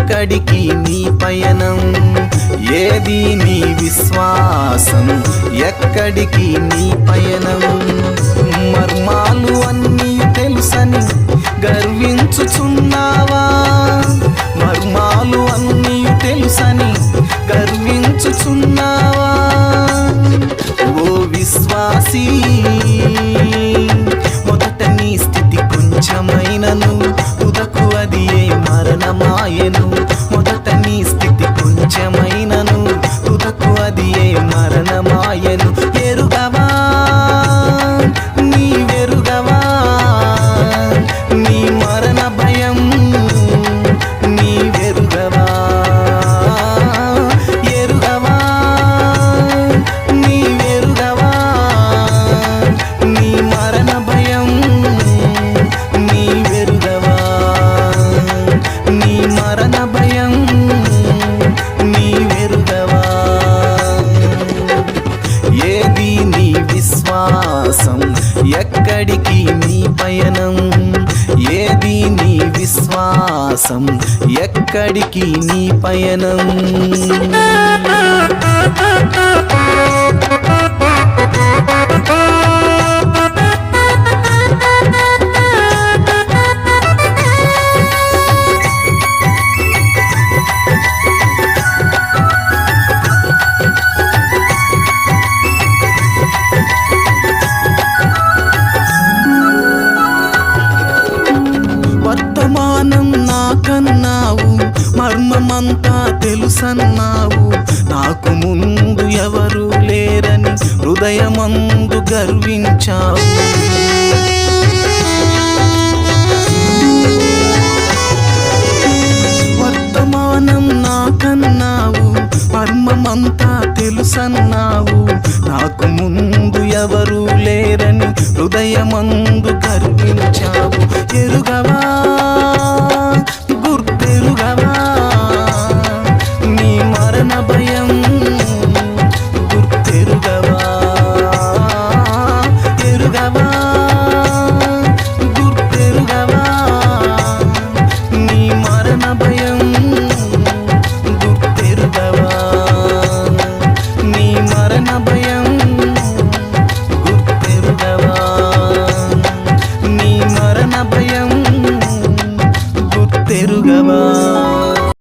ఎక్కడికి నీ పయనం? ఏది నీ విశ్వాసం? ఎక్కడికి నీ పయనం? మర్మాలు అన్నీ తెలుసని గర్వించుచున్నావా? మర్మాలు అన్నీ తెలుసని గర్వించుచున్నావా? ఓ విశ్వాసీ, మొదట నీ స్థితి కొంచెమైనను తుదకు అది ఏ మరణమాయను. మొదట నీ స్థితి కొంచెమైనను తుదకు అది ఏ మరణమాయను. ఎరుగవా, నీవెరుగవా నీ మరణ భయం? నీవెరుగవా, ఎరుగవా, నీవెరుగవా నీ మరణ భయం? నీవెరుగవా నీ మరణ భయం? నీవెరుగవా? ఏది నీ విశ్వాసం? ఎక్కడికి నీ పయనం? ఏది నీ విశ్వాసం? ఎక్కడికి నీ పయనం? వర్తమానం నాకన్నావు, మర్మమంతా తెలుసన్నావు. నాకు ముందు ఎవరు లేరని హృదయమందు గర్వించావు. వర్తమానం నాకన్నావు, మర్మమంతా